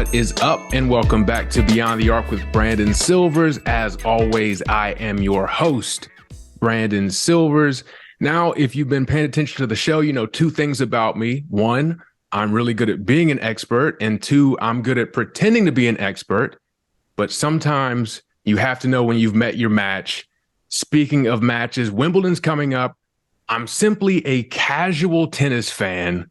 What is up? And welcome back to Beyond the Arc with Brandon Silvers. As always, I am your host, Brandon Silvers. Now, if you've been paying attention to the show, you know two things about me. One, I'm really good at being an expert. And two, I'm good at pretending to be an expert. But sometimes you have to know when you've met your match. Speaking of matches, Wimbledon's coming up. I'm simply a casual tennis fan,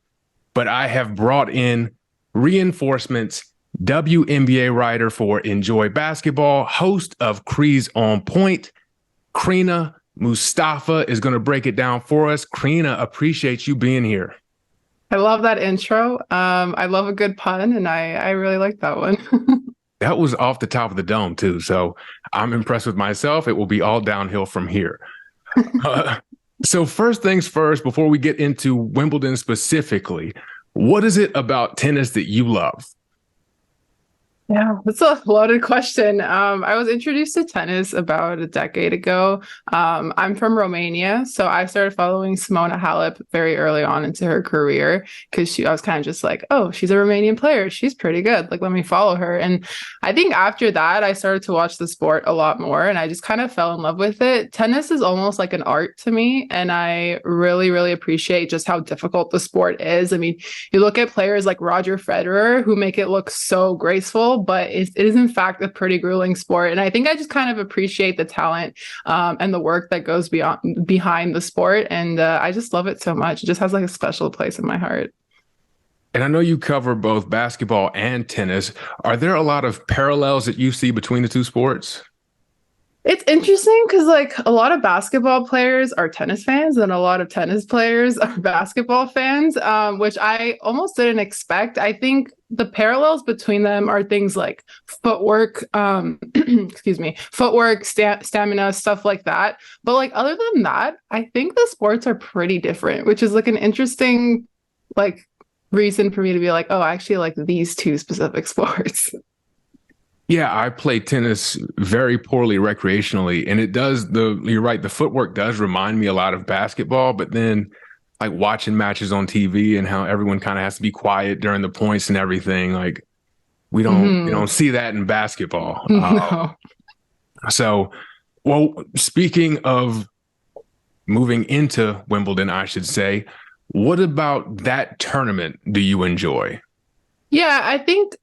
but I have brought in reinforcements, WNBA writer for Enjoy Basketball, host of Crease on Point. Crina Mustafa is going to break it down for us. Crina, appreciate you being here. I love that intro. I love a good pun, and I really like that one. That was off the top of the dome, too. So I'm impressed with myself. It will be all downhill from here. So first things first, before we get into Wimbledon specifically, what is it about tennis that you love? Yeah, that's a loaded question. I was introduced to tennis about a decade ago. I'm from Romania, so I started following Simona Halep very early on into her career because I was kind of just like, oh, she's a Romanian player. She's pretty good. Like, let me follow her. And I think after that, I started to watch the sport a lot more, and I just kind of fell in love with it. Tennis is almost like an art to me, and I really, really appreciate just how difficult the sport is. I mean, you look at players like Roger Federer who make it look so graceful, but it is in fact a pretty grueling sport. And I think I just kind of appreciate the talent and the work that goes behind the sport. And I just love it so much. It just has like a special place in my heart. And I know you cover both basketball and tennis. Are there a lot of parallels that you see between the two sports? It's interesting because like a lot of basketball players are tennis fans and a lot of tennis players are basketball fans, which I almost didn't expect. I think the parallels between them are things like footwork, footwork, stamina, stuff like that. But like other than that, I think the sports are pretty different, which is like an interesting like reason for me to be like, oh, I actually like these two specific sports. Yeah, I play tennis very poorly recreationally, and you're right, the footwork does remind me a lot of basketball, but then like watching matches on TV and how everyone kind of has to be quiet during the points and everything, like we don't see that in basketball. No. Well, speaking of moving into Wimbledon, I should say, what about that tournament do you enjoy? Yeah, I think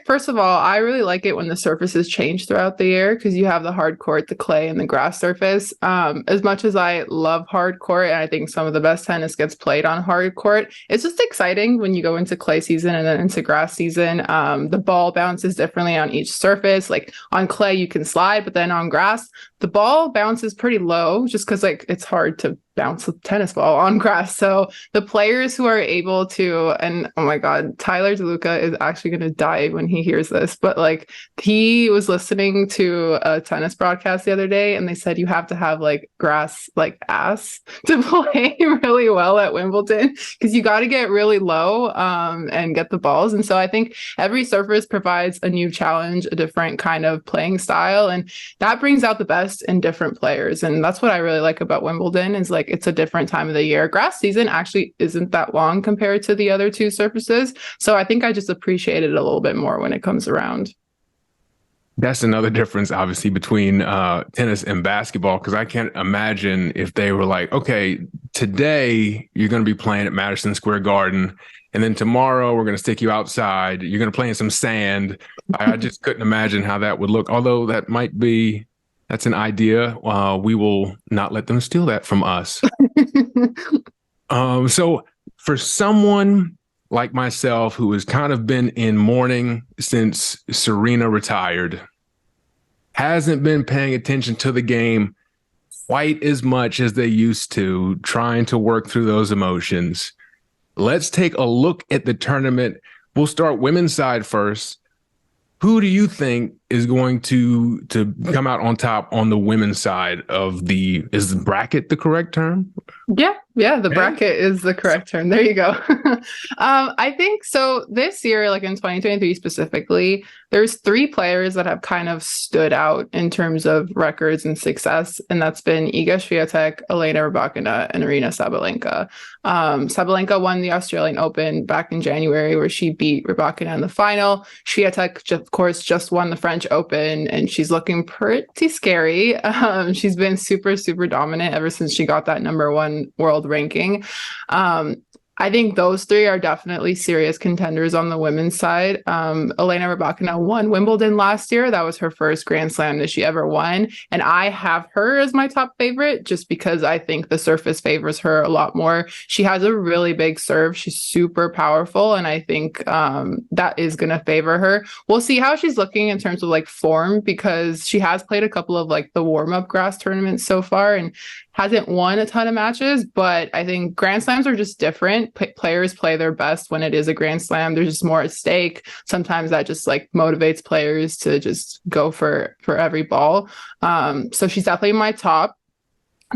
first of all, I really like it when the surfaces change throughout the year because you have the hard court, the clay, and the grass surface. As much as I love hard court, and I think some of the best tennis gets played on hard court, it's just exciting when you go into clay season and then into grass season. The ball bounces differently on each surface. Like on clay, you can slide, but then on grass, the ball bounces pretty low just because like it's hard to bounce a tennis ball on grass. So the players who are able to, and oh my God, Tyler DeLuca is actually going to die when he hears this, but like he was listening to a tennis broadcast the other day and they said you have to have like grass like ass to play really well at Wimbledon because you got to get really low and get the balls. And so I think every surface provides a new challenge, a different kind of playing style, and that brings out the best in different players. And that's what I really like about Wimbledon is like it's a different time of the year. Grass season actually isn't that long compared to the other two surfaces. So I think I just appreciate it a little bit more when it comes around. That's another difference, obviously, between tennis and basketball, because I can't imagine if they were like, okay, today you're going to be playing at Madison Square Garden, and then tomorrow we're going to stick you outside. You're going to play in some sand. I just couldn't imagine how that would look, although that's an idea. We will not let them steal that from us. So for someone like myself, who has kind of been in mourning since Serena retired, hasn't been paying attention to the game quite as much as they used to, trying to work through those emotions. Let's take a look at the tournament. We'll start women's side first. Who do you think is going to come out on top on the women's side of is the bracket the correct term? Yeah, Yeah, the Okay. bracket is the correct term. There you go. I think so. This year, like in 2023 specifically, there's three players that have kind of stood out in terms of records and success, and that's been Iga Swiatek, Elena Rybakina, and Arina Sabalenka. Sabalenka won the Australian Open back in January, where she beat Rybakina in the final. Swiatek, of course, just won the French Open, and she's looking pretty scary. She's been super, super dominant ever since she got that #1 world ranking. I think those three are definitely serious contenders on the women's side. Elena Rybakina won Wimbledon last year. That was her first Grand Slam that she ever won. And I have her as my top favorite just because I think the surface favors her a lot more. She has a really big serve. She's super powerful. And I think that is going to favor her. We'll see how she's looking in terms of like form because she has played a couple of like the warm-up grass tournaments so far and hasn't won a ton of matches, but I think Grand Slams are just different. Players play their best when it is a Grand Slam. There's just more at stake. Sometimes that just like motivates players to just go for every ball. So she's definitely my top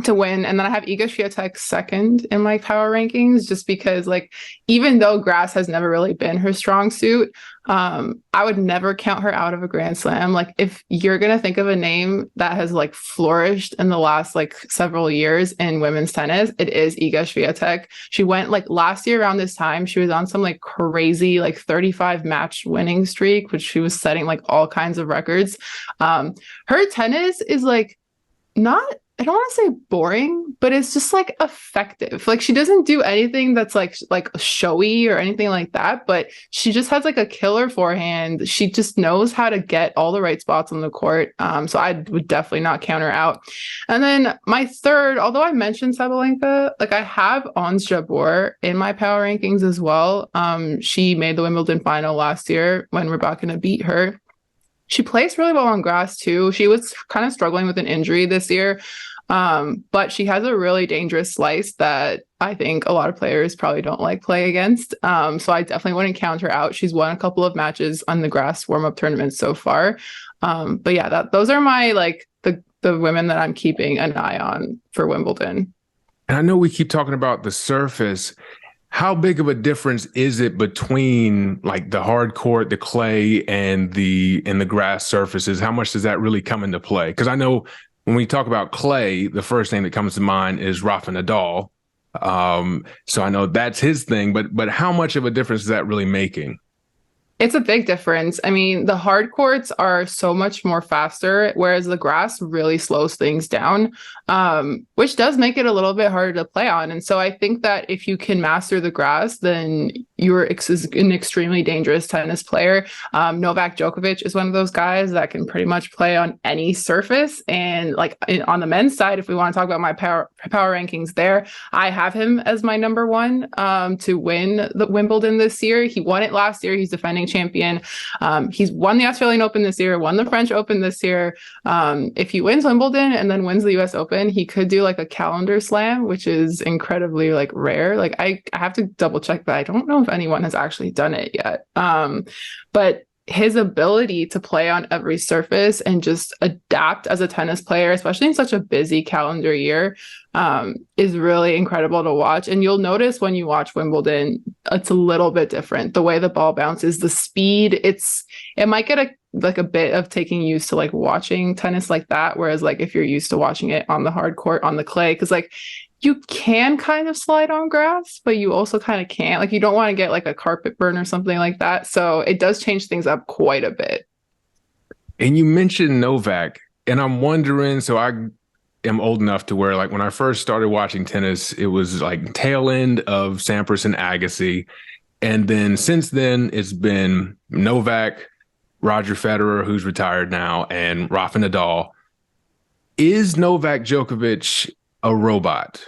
to win. And then I have Iga Swiatek second in my power rankings, just because like, even though grass has never really been her strong suit, I would never count her out of a Grand Slam. Like if you're going to think of a name that has like flourished in the last like several years in women's tennis, it is Iga Swiatek. She went like last year around this time, she was on some like crazy, like 35 match winning streak, which she was setting like all kinds of records. Her tennis is like not, I don't want to say boring, but it's just like effective. Like she doesn't do anything that's like showy or anything like that, but she just has like a killer forehand. She just knows how to get all the right spots on the court. So I would definitely not count her out. And then my third, although I mentioned Sabalenka, like I have Ons Jabeur in my power rankings as well. She made the Wimbledon final last year when Rybakina beat her. She plays really well on grass too. She was kind of struggling with an injury this year, but she has a really dangerous slice that I think a lot of players probably don't like play against. So I definitely wouldn't count her out. She's won a couple of matches on the grass warm-up tournaments so far. But yeah, those are my like the women that I'm keeping an eye on for Wimbledon. And I know we keep talking about the surface. How big of a difference is it between like the hard court, the clay, and the grass surfaces? How much does that really come into play? Because I know when we talk about clay, the first thing that comes to mind is Rafa Nadal. So I know that's his thing, but how much of a difference is that really making? It's a big difference. I mean, the hard courts are so much more faster, whereas the grass really slows things down, which does make it a little bit harder to play on. And so I think that if you can master the grass, then you're an extremely dangerous tennis player. Novak Djokovic is one of those guys that can pretty much play on any surface. And like on the men's side, if we want to talk about my power rankings there, I have him as my #1 to win the Wimbledon this year. He won it last year. He's defending champion. He's won the Australian Open this year, won the French Open this year. If he wins Wimbledon and then wins the US Open, he could do like a calendar slam, which is incredibly like rare. Like I have to double check that. I don't know if anyone has actually done it yet. But his ability to play on every surface and just adapt as a tennis player, especially in such a busy calendar year, is really incredible to watch. And you'll notice when you watch Wimbledon, it's a little bit different. The way the ball bounces, the speed, it might get a bit of taking used to like watching tennis like that. Whereas like if you're used to watching it on the hard court, on the clay, because like you can kind of slide on grass, but you also kind of can't. Like you don't want to get like a carpet burn or something like that. So it does change things up quite a bit. And you mentioned Novak, and I'm wondering, so I am old enough to where like when I first started watching tennis, it was like tail end of Sampras and Agassi. And then since then, it's been Novak, Roger Federer, who's retired now, and Rafa Nadal. Is Novak Djokovic a robot?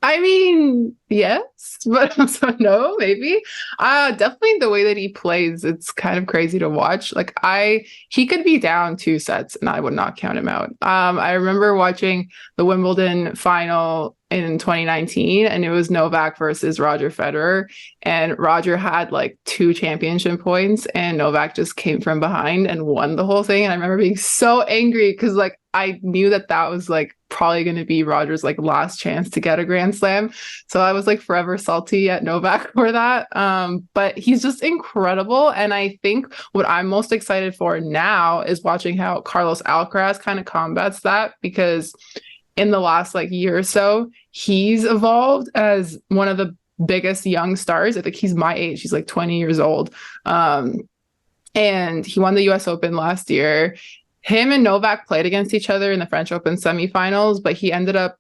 I mean, yes, but also no, maybe. Definitely the way that he plays, it's kind of crazy to watch. Like he could be down 2 sets and I would not count him out. I remember watching the Wimbledon final in 2019 and it was Novak versus Roger Federer, and Roger had like 2 championship points and Novak just came from behind and won the whole thing. And I remember being so angry because like I knew that was like probably going to be Roger's like last chance to get a Grand Slam. So I was like forever salty at Novak for that. But he's just incredible. And I think what I'm most excited for now is watching how Carlos Alcaraz kind of combats that, because in the last like year or so, he's evolved as one of the biggest young stars. I think he's my age. He's like 20 years old. And he won the US Open last year. Him and Novak played against each other in the French Open semifinals, but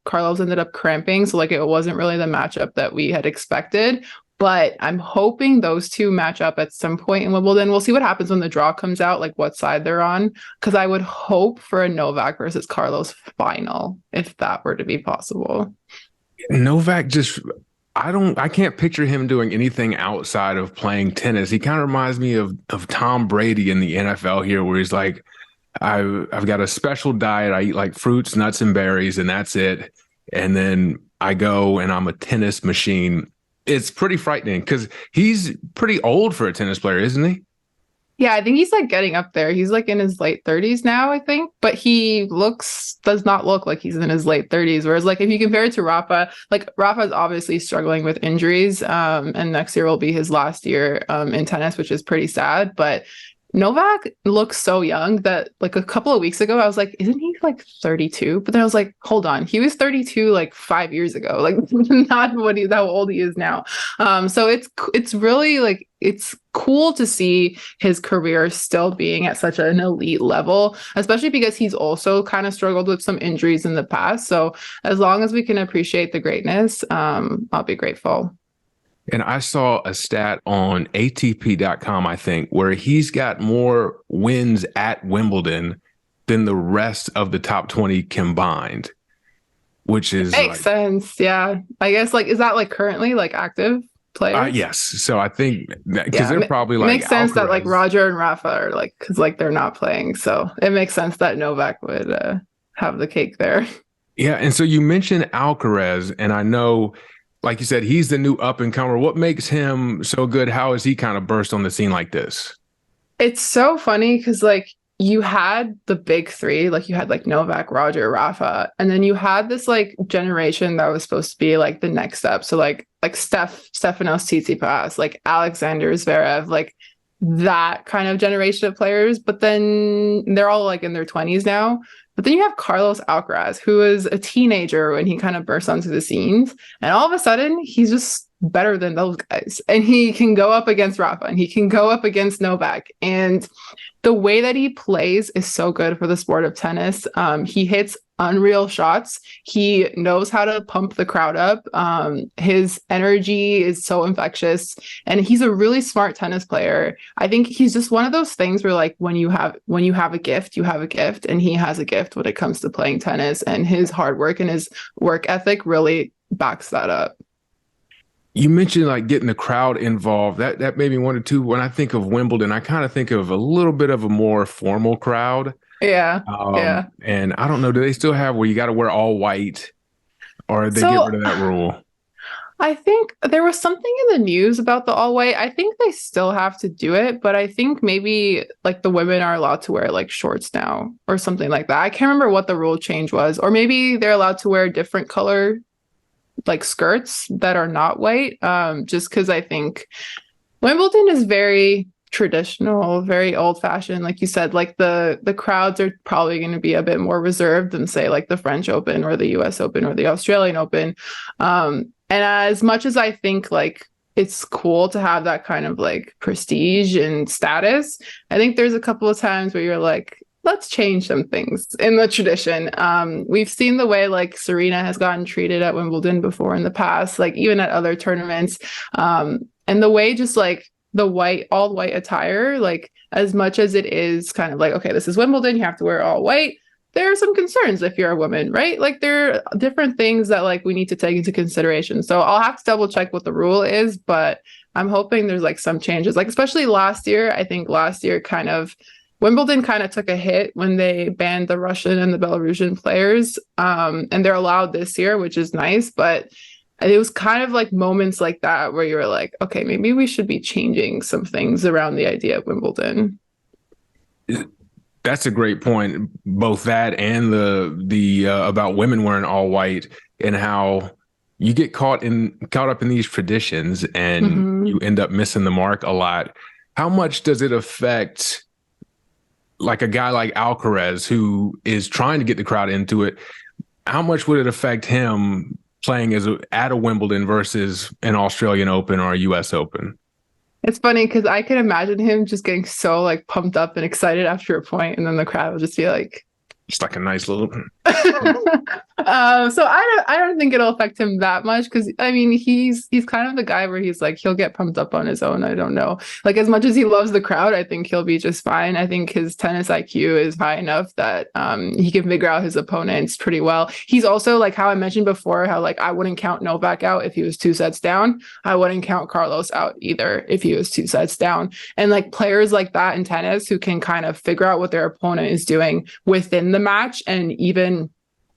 Carlos ended up cramping. So like it wasn't really the matchup that we had expected. But I'm hoping those two match up at some point in Wimbledon. We'll see what happens when the draw comes out, like what side they're on. Because I would hope for a Novak versus Carlos final, if that were to be possible. Novak I can't picture him doing anything outside of playing tennis. He kind of reminds me of Tom Brady in the NFL here, where he's like, I've got a special diet. I eat like fruits, nuts, and berries, and that's it. And then I go and I'm a tennis machine. It's pretty frightening because he's pretty old for a tennis player, isn't he? Yeah, I think he's like getting up there. He's like in his late 30s now, I think, but he does not look like he's in his late 30s. Whereas like if you compare it to Rafa, like Rafa's obviously struggling with injuries, and next year will be his last year in tennis, which is pretty sad. But Novak looks so young that like a couple of weeks ago, I was like, isn't he like 32? But then I was like, hold on, he was 32 like 5 years ago, like not how old he is now. So it's really like, it's cool to see his career still being at such an elite level, especially because he's also kind of struggled with some injuries in the past. So as long as we can appreciate the greatness, I'll be grateful. And I saw a stat on ATP.com, I think, where he's got more wins at Wimbledon than the rest of the top 20 combined, which is makes sense. Yeah. I guess like, is that like currently like active players? Yes. So I think because they're probably like, makes sense Alcaraz. That like Roger and Rafa are like, because like they're not playing. So it makes sense that Novak would have the cake there. Yeah. And so you mentioned Alcaraz, and I know, like you said, he's the new up-and-comer. What makes him so good? How has he kind of burst on the scene like this? It's so funny because, like, you had the big three. Like, you had, like, Novak, Roger, Rafa. And then you had this, like, generation that was supposed to be, like, the next step. So, like Stefanos Tsitsipas, like, Alexander Zverev, like, that kind of generation of players. But then they're all, like, in their 20s now. But then you have Carlos Alcaraz, who was a teenager when he kind of burst onto the scenes. And all of a sudden, he's just better than those guys. And he can go up against Rafa and he can go up against Novak. And the way that he plays is so good for the sport of tennis. He hits unreal shots. He knows how to pump the crowd up. His energy is so infectious, and he's a really smart tennis player. I think he's just one of those things where like when you have a gift, you have a gift, and he has a gift when it comes to playing tennis, and his hard work and his work ethic really backs that up. You mentioned like getting the crowd involved. That made me wonder too. When I think of Wimbledon, I kind of think of a little bit of a more formal crowd. Yeah. Yeah. And I don't know, do they still have where you got to wear all white, or did they get rid of that rule? I think there was something in the news about the all white. I think they still have to do it, but I think maybe like the women are allowed to wear like shorts now or something like that. I can't remember what the rule change was, or maybe they're allowed to wear different color like skirts that are not white. Just because I think Wimbledon is very traditional, very old fashioned. Like you said, like the crowds are probably going to be a bit more reserved than say like the French Open or the US Open or the Australian Open. And as much as I think like it's cool to have that kind of like prestige and status, I think there's a couple of times where you're like, let's change some things in the tradition. We've seen the way like Serena has gotten treated at Wimbledon before in the past, like even at other tournaments. And the way just like the all white attire, like as much as it is kind of like, okay, this is Wimbledon, you have to wear all white. There are some concerns if you're a woman, right? Like there are different things that like we need to take into consideration. So I'll have to double check what the rule is, but I'm hoping there's like some changes, like especially last year. I think last year Wimbledon kind of took a hit when they banned the Russian and the Belarusian players. And they're allowed this year, which is nice, but it was kind of like moments like that where you were like, okay, maybe we should be changing some things around the idea of Wimbledon. That's a great point. Both that and the about women wearing all white, and how you get caught up in these traditions and Mm-hmm. you end up missing the mark a lot. How much does it affect like a guy like Alcaraz who is trying to get the crowd into it? How much would it affect him playing at a Wimbledon versus an Australian Open or a US Open? It's funny because I can imagine him just getting so like pumped up and excited after a point, and then the crowd will just be like, It's like a nice little. so I don't think it'll affect him that much because I mean he's kind of the guy where he's like he'll get pumped up on his own. I don't know, like as much as he loves the crowd, I think he'll be just fine. I think his tennis IQ is high enough that he can figure out his opponents pretty well. He's also like how I mentioned before, how like I wouldn't count Novak out if he was 2 sets down. I wouldn't count Carlos out either if he was 2 sets down. And like players like that in tennis who can kind of figure out what their opponent is doing within the match and even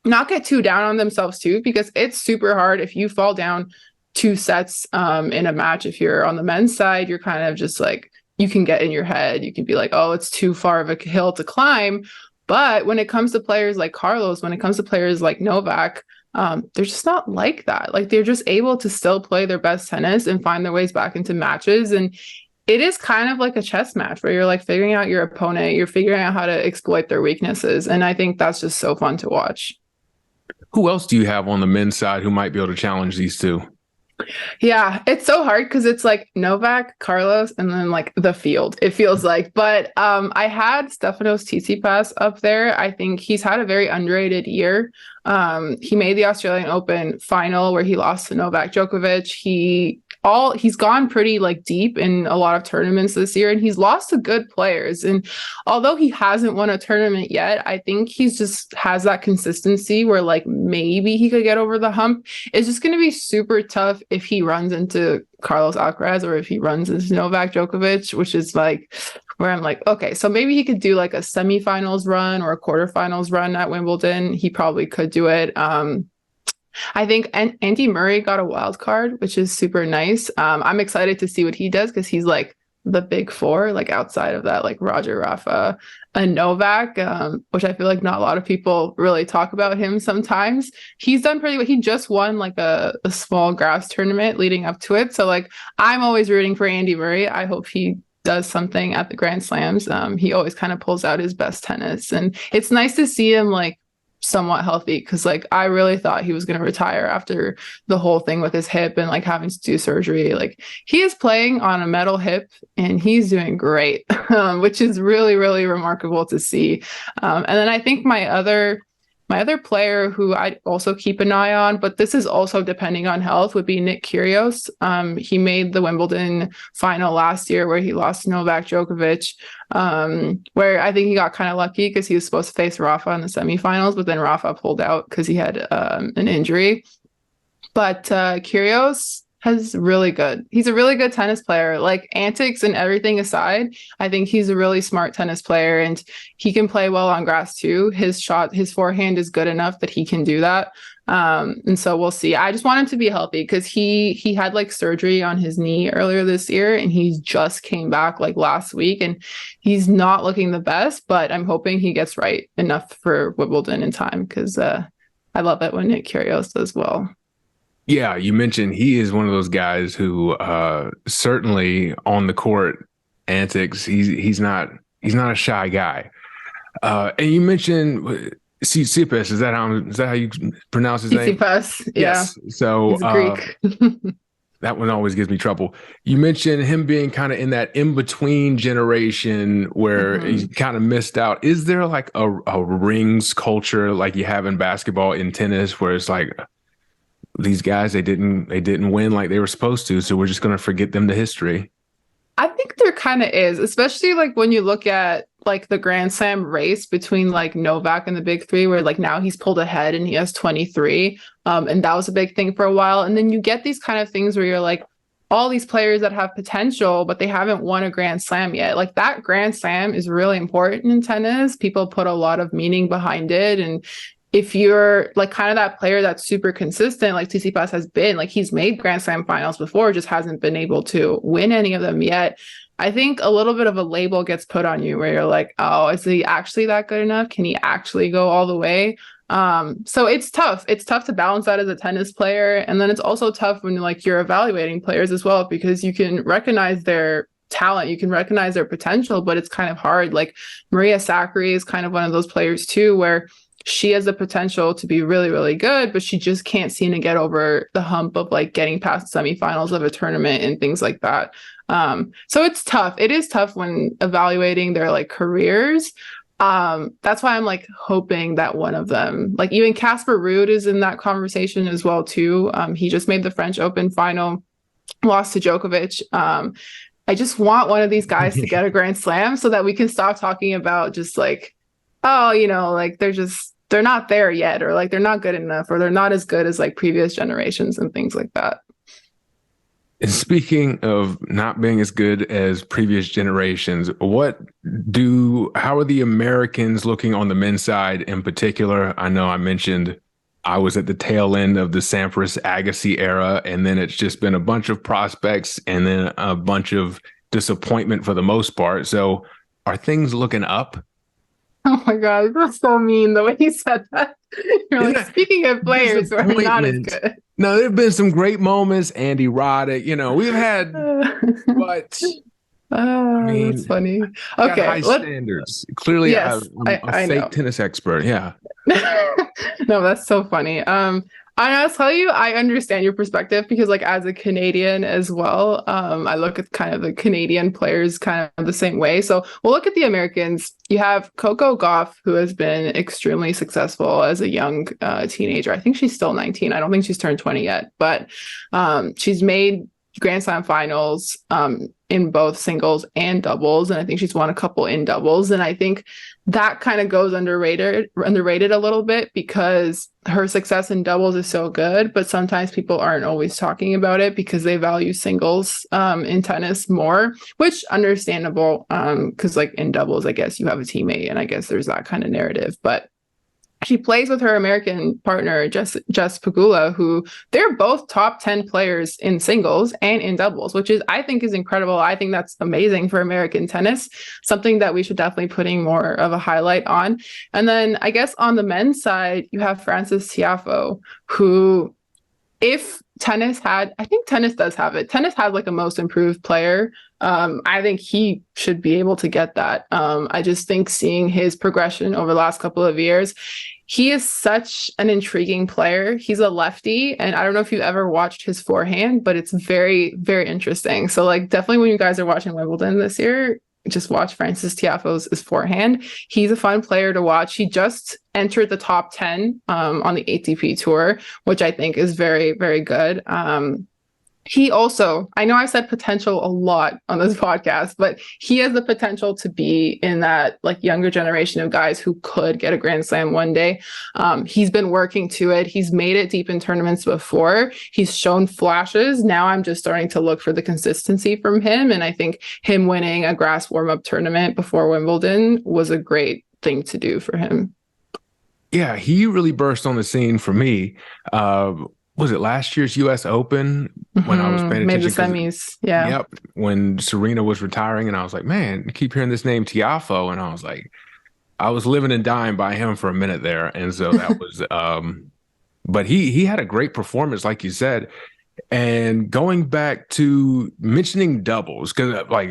not get too down on themselves too, because it's super hard if you fall down 2 sets in a match. If you're on the men's side, you're kind of just like, you can get in your head. You can be like, oh, it's too far of a hill to climb. But when it comes to players like Carlos, when it comes to players like Novak, they're just not like that. Like they're just able to still play their best tennis and find their ways back into matches. And it is kind of like a chess match where you're like figuring out your opponent, you're figuring out how to exploit their weaknesses. And I think that's just so fun to watch. Who else do you have on the men's side who might be able to challenge these two? Yeah, it's so hard because it's like Novak, Carlos, and then like the field, it feels like. But I had Stefanos Tsitsipas up there. I think he's had a very underrated year. He made the Australian Open final where he lost to Novak Djokovic. He's gone pretty like deep in a lot of tournaments this year, and he's lost to good players. And although he hasn't won a tournament yet, I think he's just has that consistency where like maybe he could get over the hump. It's just going to be super tough if he runs into Carlos Alcaraz or if he runs into Novak Djokovic, which is like where I'm like, okay, so maybe he could do like a semifinals run or a quarterfinals run at Wimbledon. He probably could do it. I think Andy Murray got a wild card, which is super nice. I'm excited to see what he does because he's like the big four, like outside of that, like Roger, Rafa, and Novak, which I feel like not a lot of people really talk about him sometimes. He's done pretty well. He just won like a small grass tournament leading up to it. So like I'm always rooting for Andy Murray. I hope he does something at the Grand Slams. He always kind of pulls out his best tennis. And it's nice to see him like somewhat healthy because like I really thought he was going to retire after the whole thing with his hip and like having to do surgery. Like he is playing on a metal hip and he's doing great, which is really, really remarkable to see. And then I think my other player who I also keep an eye on, but this is also depending on health, would be Nick Kyrgios. He made the Wimbledon final last year where he lost to Novak Djokovic, where I think he got kind of lucky because he was supposed to face Rafa in the semifinals, but then Rafa pulled out because he had an injury. But Kyrgios he's really good. He's a really good tennis player. Like antics and everything aside, I think he's a really smart tennis player and he can play well on grass too. His forehand is good enough that he can do that. And so we'll see. I just want him to be healthy because he had like surgery on his knee earlier this year and he just came back like last week and he's not looking the best, but I'm hoping he gets right enough for Wimbledon in time because I love it when Nick Kyrgios does well. Yeah, you mentioned he is one of those guys who certainly on the court antics, he's not a shy guy. And you mentioned Tsitsipas, is that how you pronounce his name? Tsitsipas, yeah. Yes. So he's Greek. that one always gives me trouble. You mentioned him being kind of in that in-between generation where he kind of missed out. Is there like a rings culture like you have in basketball, in tennis, where it's like these guys, they didn't win like they were supposed to, so we're just going to forget them to history? I think there kind of is, especially like when you look at like the Grand Slam race between like Novak and the big three, where like now he's pulled ahead and he has 23. And that was a big thing for a while. And then you get these kind of things where you're like, all these players that have potential, but they haven't won a Grand Slam yet. Like that Grand Slam is really important in tennis. People put a lot of meaning behind it. And if you're like kind of that player that's super consistent, like Tsitsipas has been, like he's made Grand Slam finals before, just hasn't been able to win any of them yet. I think a little bit of a label gets put on you where you're like, oh, is he actually that good enough? Can he actually go all the way? So it's tough. It's tough to balance that as a tennis player. And then it's also tough when like you're evaluating players as well, because you can recognize their talent, you can recognize their potential, but it's kind of hard. Like Maria Sakkari is kind of one of those players too, where she has the potential to be really, really good, but she just can't seem to get over the hump of like getting past the semifinals of a tournament and things like that. So it's tough. It is tough when evaluating their like careers. That's why I'm like hoping that one of them, like even Casper Ruud is in that conversation as well too. He just made the French Open final, lost to Djokovic. I just want one of these guys to get a Grand Slam so that we can stop talking about just like, oh, you know, like they're not there yet, or like they're not good enough, or they're not as good as like previous generations and things like that. And speaking of not being as good as previous generations, how are the Americans looking on the men's side in particular? I know I mentioned I was at the tail end of the Sampras Agassi era, and then it's just been a bunch of prospects and then a bunch of disappointment for the most part. So are things looking up? Oh my God, that's so mean the way you said that. You're like, speaking of players who are not as good. No, there have been some great moments. Andy Roddick, you know, we've had, but I mean, that's funny. Okay, high standards. Clearly, yes, I'm a fake know. tennis expert. Yeah. No, that's so funny. I'll tell you, I understand your perspective because, like, as a Canadian as well, I look at kind of the Canadian players kind of the same way. So we'll look at the Americans. You have Coco Gauff, who has been extremely successful as a young teenager. I think she's still 19. I don't think she's turned 20 yet, but she's made Grand Slam finals in both singles and doubles, and I think she's won a couple in doubles. And I think that kind of goes underrated a little bit because her success in doubles is so good, but sometimes people aren't always talking about it because they value singles in tennis more, which understandable because like in doubles, I guess you have a teammate, and I guess there's that kind of narrative. But she plays with her American partner, Jess Pegula, who they're both top 10 players in singles and in doubles, which I think is incredible. I think that's amazing for American tennis, something that we should definitely putting more of a highlight on. And then I guess on the men's side, you have Frances Tiafoe, who if tennis had, I think tennis does have it. Tennis has like a most improved player. I think he should be able to get that. I just think seeing his progression over the last couple of years, he is such an intriguing player. He's a lefty, and I don't know if you ever watched his forehand, but it's very, very interesting. So like definitely when you guys are watching Wimbledon this year, just watch Frances Tiafoe's forehand. He's a fun player to watch. He just entered the top 10 on the ATP tour, which I think is very, very good. He also, I know I said potential a lot on this podcast, but he has the potential to be in that like younger generation of guys who could get a Grand Slam one day. He's been working to it. He's made it deep in tournaments before. He's shown flashes. Now I'm just starting to look for the consistency from him. And I think him winning a grass warm-up tournament before Wimbledon was a great thing to do for him. Yeah, he really burst on the scene for me. Was it last year's U.S. Open when I was paying attention? Made the semis, yeah. Yep, when Serena was retiring, and I was like, man, I keep hearing this name Tiafoe, and I was like, I was living and dying by him for a minute there, and so that was. But he had a great performance, like you said, and going back to mentioning doubles because like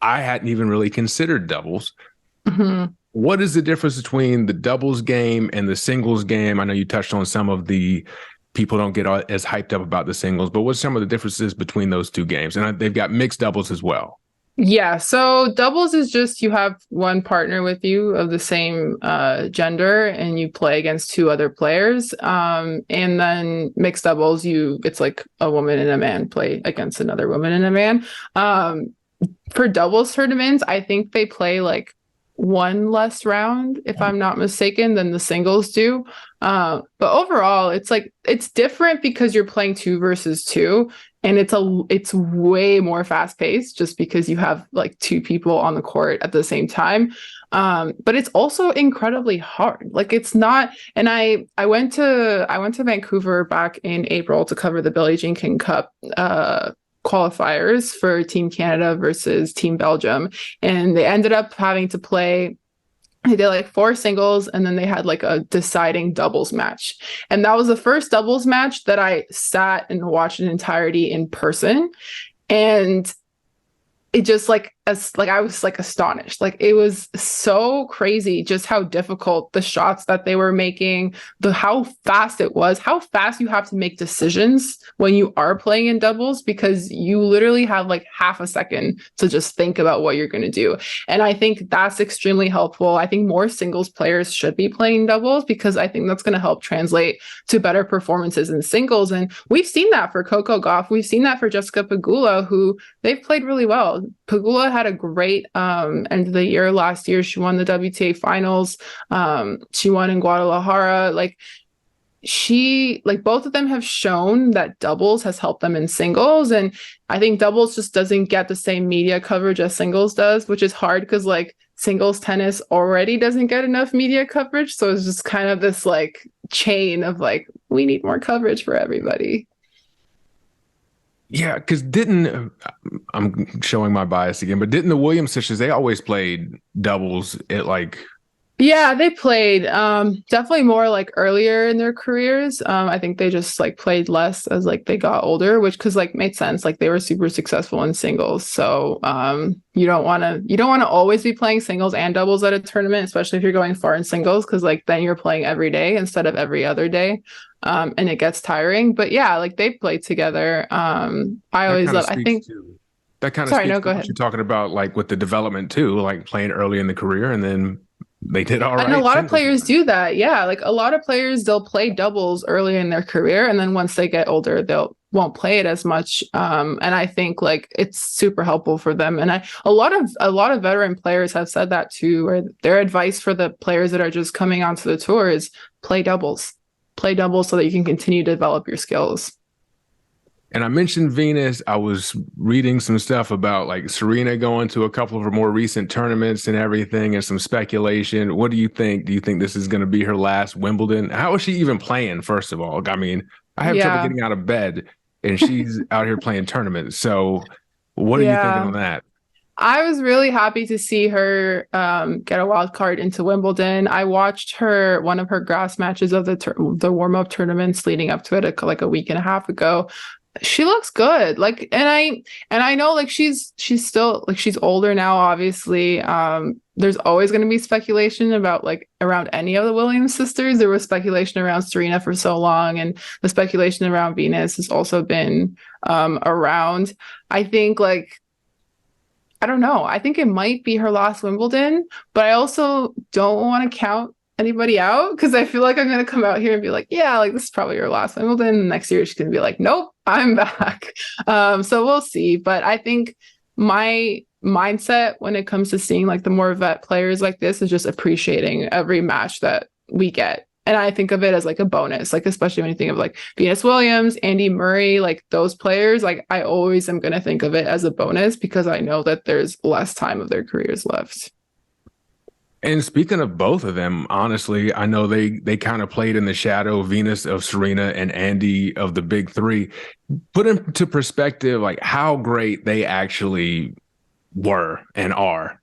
I hadn't even really considered doubles. Mm-hmm. What is the difference between the doubles game and the singles game? I know you touched on some of the people don't get as hyped up about the singles, but what's some of the differences between those two games? And they've got mixed doubles as well. Yeah. So doubles is just you have one partner with you of the same gender and you play against two other players. And then mixed doubles, it's like a woman and a man play against another woman and a man. For doubles tournaments, I think they play like one less round, if I'm not mistaken, than the singles do. But overall, it's different because you're playing 2 versus 2, and it's way more fast paced just because you have like 2 people on the court at the same time. But it's also incredibly hard. Like it's not, and I went to Vancouver back in April to cover the Billie Jean King Cup qualifiers for Team Canada versus Team Belgium. And they ended up having to play, they did like 4 singles, and then they had like a deciding doubles match. And that was the first doubles match that I sat and watched in entirety in person. And it just like I was like astonished. Like it was so crazy just how difficult the shots that they were making, how fast it was, how fast you have to make decisions when you are playing in doubles, because you literally have like half a second to just think about what you're going to do. And I think that's extremely helpful. I think more singles players should be playing doubles, because I think that's going to help translate to better performances in singles. And we've seen that for Coco Gauff. We've seen that for Jessica Pegula, who they've played really well. Pegula had a great end of the year last year. She won the WTA finals. She won in Guadalajara. Like both of them have shown that doubles has helped them in singles. And I think doubles just doesn't get the same media coverage as singles does, which is hard because like singles tennis already doesn't get enough media coverage. So it's just kind of this like chain of like, we need more coverage for everybody. Yeah, because I'm showing my bias again, but didn't the Williams sisters, they always played doubles at like... Yeah, they played definitely more like earlier in their careers. I think they just like played less as like they got older, which because like made sense. Like they were super successful in singles. So you don't want to always be playing singles and doubles at a tournament, especially if you're going far in singles, because like then you're playing every day instead of every other day. And it gets tiring. But yeah, like they played together. I always love, I think that kind of sorry, speaks no, to go what ahead. you're talking about, like with the development too, like playing early in the career and then they did all right. And a lot of players do that. Yeah. Like a lot of players, they'll play doubles early in their career. And then once they get older, won't play it as much. And I think like it's super helpful for them. And a lot of veteran players have said that too, where their advice for the players that are just coming onto the tour is play doubles so that you can continue to develop your skills. And I mentioned Venus. I was reading some stuff about like Serena going to a couple of her more recent tournaments and everything, and some speculation. What do you think? Do you think this is going to be her last Wimbledon? How is she even playing, first of all? I mean, I have trouble getting out of bed, and she's out here playing tournaments. So what are you thinking on that? I was really happy to see her get a wild card into Wimbledon. I watched one of her grass matches of the warm-up tournaments leading up to it like a week and a half ago. She looks good. Like, and I know like she's still like, she's older now, obviously. There's always going to be speculation about like around any of the Williams sisters. There was speculation around Serena for so long, and the speculation around Venus has also been around. I think like, I don't know. I think it might be her last Wimbledon, but I also don't want to count anybody out, because I feel like I'm going to come out here and be like, yeah, like this is probably your last Wimbledon. Next year she's going to be like, nope, I'm back. So we'll see. But I think my mindset when it comes to seeing like the more vet players like this is just appreciating every match that we get. And I think of it as like a bonus, like especially when you think of like Venus Williams, Andy Murray, like those players, like I always am going to think of it as a bonus, because I know that there's less time of their careers left. And speaking of both of them, honestly, I know they kind of played in the shadow, Venus of Serena and Andy of the big three. Put into perspective, like how great they actually were and are.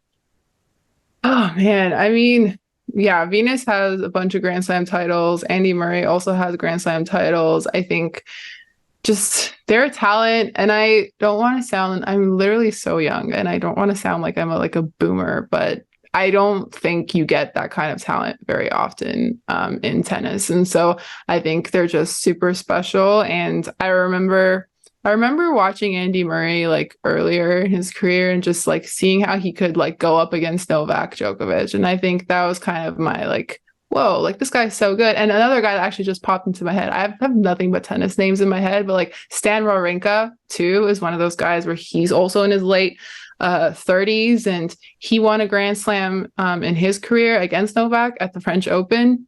Oh, man. I mean, yeah, Venus has a bunch of Grand Slam titles. Andy Murray also has Grand Slam titles. I think just their talent, and I don't want to sound, I'm literally so young, and I don't want to sound like I'm like a boomer, but I don't think you get that kind of talent very often in tennis. And so I think they're just super special. And I remember watching Andy Murray like earlier in his career and just like seeing how he could like go up against Novak Djokovic. And I think that was kind of my like, whoa, like this guy's so good. And another guy that actually just popped into my head, I have nothing but tennis names in my head, but like Stan Wawrinka too is one of those guys where he's also in his late 30s, and he won a Grand Slam in his career against Novak at the French Open.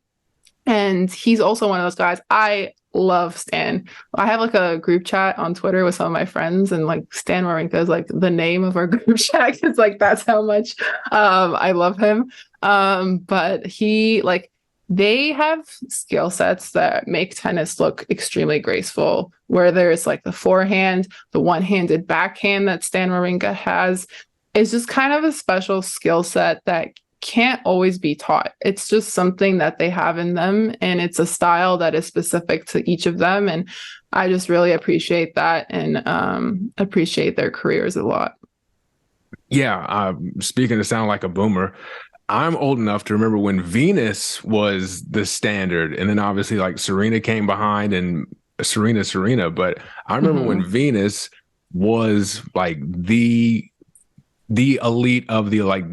And he's also one of those guys. I love Stan. I have like a group chat on Twitter with some of my friends, and like Stan Wawrinka is like the name of our group chat. It's like that's how much I love him. But he like they have skill sets that make tennis look extremely graceful, where there's like the forehand, the one-handed backhand that Stan Wawrinka has. It's just kind of a special skill set that can't always be taught. It's just something that they have in them, and it's a style that is specific to each of them. And I just really appreciate that and appreciate their careers a lot. Yeah, speaking to sound like a boomer, I'm old enough to remember when Venus was the standard, and then obviously like Serena came behind and Serena. But I remember when Venus was like the elite of the, like,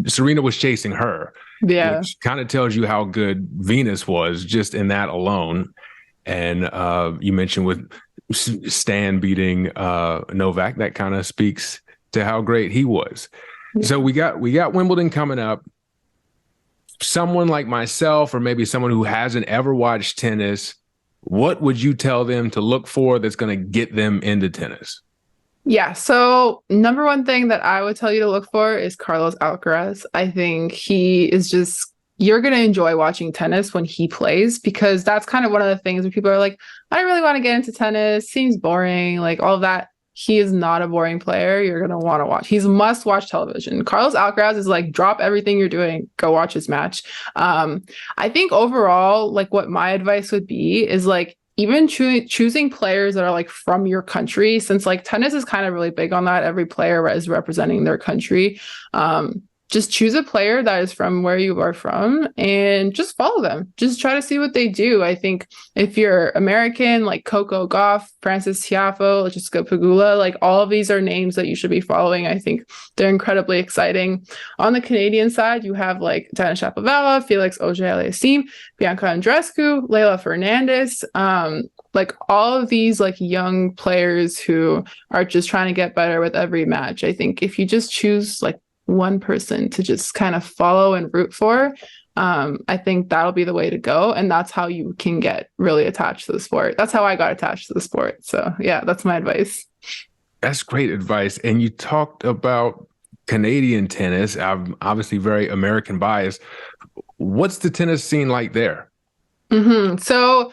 Serena was chasing her. Yeah. Which kind of tells you how good Venus was just in that alone. And you mentioned with Stan beating Novak, that kind of speaks to how great he was. Yeah. So we got Wimbledon coming up. Someone like myself, or maybe someone who hasn't ever watched tennis, what would you tell them to look for that's going to get them into tennis? Yeah. So number one thing that I would tell you to look for is Carlos Alcaraz. I think he is just, you're going to enjoy watching tennis when he plays, because that's kind of one of the things where people are like, I don't really want to get into tennis. Seems boring, like all of that. He is not a boring player. You're going to want to watch. He's must watch television. Carlos Alcaraz is like, drop everything you're doing, go watch his match. I think overall, like what my advice would be is like, even choosing players that are like from your country, since like tennis is kind of really big on that. Every player is representing their country. Just choose a player that is from where you are from and just follow them. Just try to see what they do. I think if you're American, like Coco Gauff, Frances Tiafoe, Jessica Pegula, like all of these are names that you should be following. I think they're incredibly exciting. On the Canadian side, you have like Denis Shapovalov, Felix Auger-Aliassime, Bianca Andreescu, Leylah Fernandez, like all of these like young players who are just trying to get better with every match. I think if you just choose like one person to just kind of follow and root for, I think that'll be the way to go. And that's how you can get really attached to the sport. That's how I got attached to the sport. So yeah, that's my advice. That's great advice. And you talked about Canadian tennis. I'm obviously very American biased. What's the tennis scene like there? So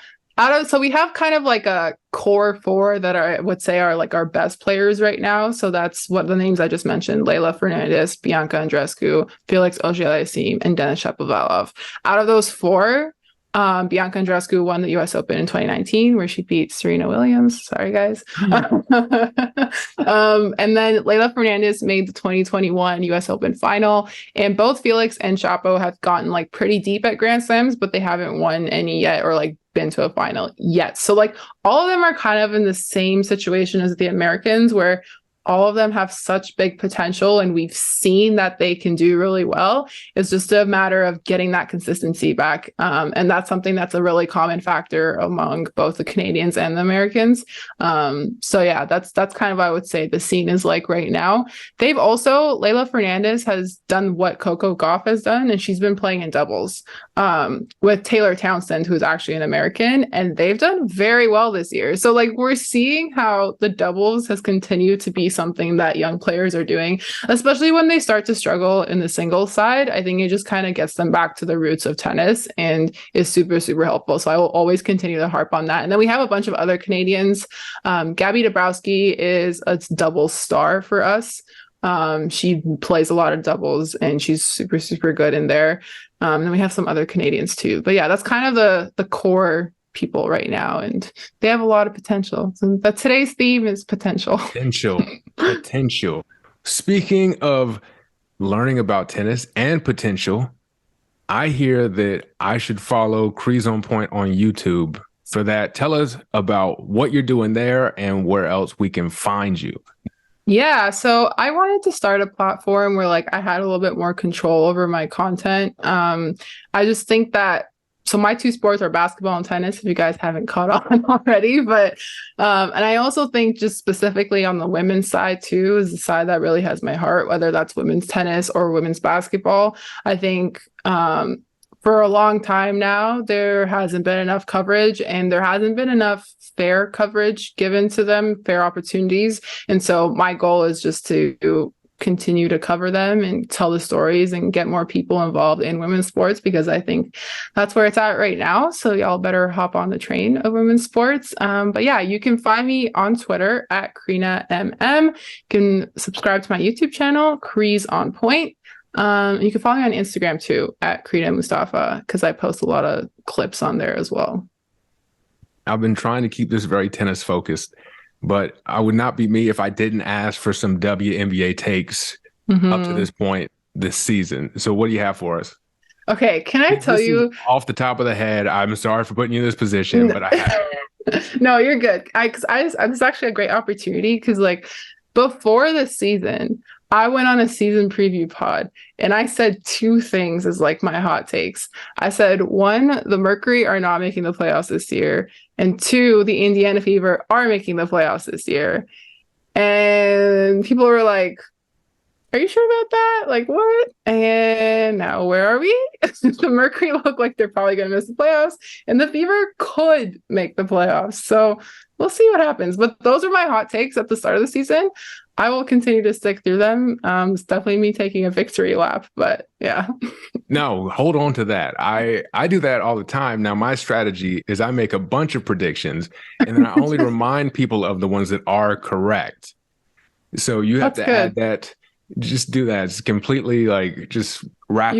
we have kind of like a core four that I would say are like our best players right now. So that's what the names I just mentioned: Leylah Fernandez, Bianca Andreescu, Felix Auger-Aliassime, and Denis Shapovalov. Out of those four, Bianca Andreescu won the US Open in 2019, where she beat Serena Williams. Sorry, guys. And then Leylah Fernandez made the 2021 US Open final. And both Felix and Chapo have gotten like pretty deep at Grand Slams, but they haven't won any yet, or like been to a final yet. So like all of them are kind of in the same situation as the Americans, where all of them have such big potential and we've seen that they can do really well. It's just a matter of getting that consistency back. And that's something that's a really common factor among both the Canadians and the Americans. So yeah, that's kind of what I would say the scene is like right now. They've also, Leylah Fernandez has done what Coco Gauff has done, and she's been playing in doubles with Taylor Townsend, who's actually an American, and they've done very well this year. So like we're seeing how the doubles has continued to be something that young players are doing, especially when they start to struggle in the singles side. I think it just kind of gets them back to the roots of tennis and is super, super helpful. So I will always continue to harp on that. And then we have a bunch of other Canadians. Gabby Dabrowski is a doubles star for us. She plays a lot of doubles and she's super, super good in there. And we have some other Canadians too. But yeah, that's kind of the core people right now, and they have a lot of potential. So but today's theme is potential. Potential. Speaking of learning about tennis and potential, I hear that I should follow Crease on Point on YouTube. For that, tell us about what you're doing there and where else we can find you. Yeah, so I wanted to start a platform where like I had a little bit more control over my content. I just think that, so my two sports are basketball and tennis, if you guys haven't caught on already. But and I also think just specifically on the women's side too is the side that really has my heart, whether that's women's tennis or women's basketball. I think for a long time now, there hasn't been enough coverage and there hasn't been enough fair coverage given to them, fair opportunities. And so my goal is just to continue to cover them and tell the stories and get more people involved in women's sports, because I think that's where it's at right now. So y'all better hop on the train of women's sports. But yeah, you can find me on Twitter at Crina MM. You can subscribe to my YouTube channel, Crease on Point. You can follow me on Instagram too at Crina Mustafa, because I post a lot of clips on there as well. I've been trying to keep this very tennis focused, but I would not be me if I didn't ask for some WNBA takes up to this point this season. So what do you have for us? Okay, can I tell you off the top of the head? I'm sorry for putting you in this position, but I have. No, you're good. This is actually a great opportunity, because like before the season, I went on a season preview pod and I said two things as like my hot takes. I said, one, the Mercury are not making the playoffs this year. And two, the Indiana Fever are making the playoffs this year. And people were like, are you sure about that? Like, what? And now where are we? The Mercury look like they're probably going to miss the playoffs, and the Fever could make the playoffs. So we'll see what happens. But those are my hot takes at the start of the season. I will continue to stick through them. It's definitely me taking a victory lap, but yeah. No, hold on to that. I do that all the time. Now, my strategy is I make a bunch of predictions, and then I only remind people of the ones that are correct. So you have to add that. Just do that. It's completely like just rapid fire.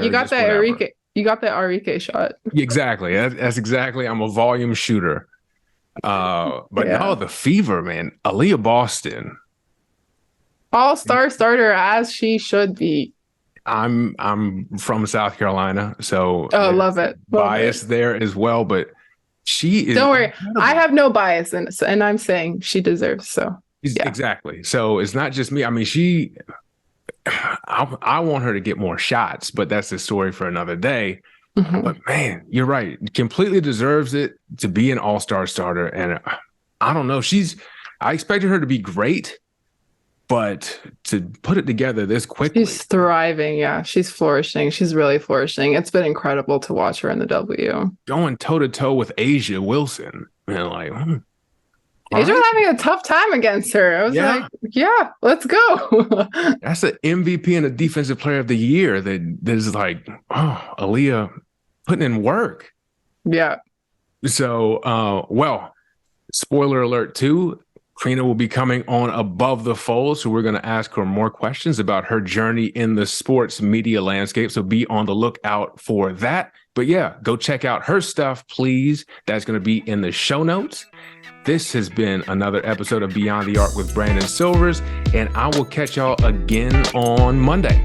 You got that Enrique. You got that Enrique shot. Exactly. That's exactly. I'm a volume shooter. But no, the Fever, man. Aaliyah Boston. All-star starter as she should be. I'm from South Carolina, so love it. Bias there as well, but she is. Don't worry, incredible. I have no bias, and I'm saying she deserves. So yeah. Exactly. So it's not just me. I mean, I want her to get more shots, but that's the story for another day. But man, you're right. Completely deserves it to be an all-star starter, and I don't know. I expected her to be great. But to put it together this quickly. She's thriving. Yeah, she's flourishing. She's really flourishing. It's been incredible to watch her in the W. Going toe-to-toe with A'ja Wilson. And like, A'ja was having a tough time against her. I was like, yeah, let's go. That's an MVP and a Defensive Player of the Year that is like, oh, Aaliyah putting in work. Yeah. So, well, spoiler alert too, Crina will be coming on Above the Fold, so we're going to ask her more questions about her journey in the sports media landscape, so be on the lookout for that. But yeah, go check out her stuff, please. That's going to be in the show notes. This has been another episode of Beyond the Arc with Brandon Silvers, and I will catch y'all again on Monday.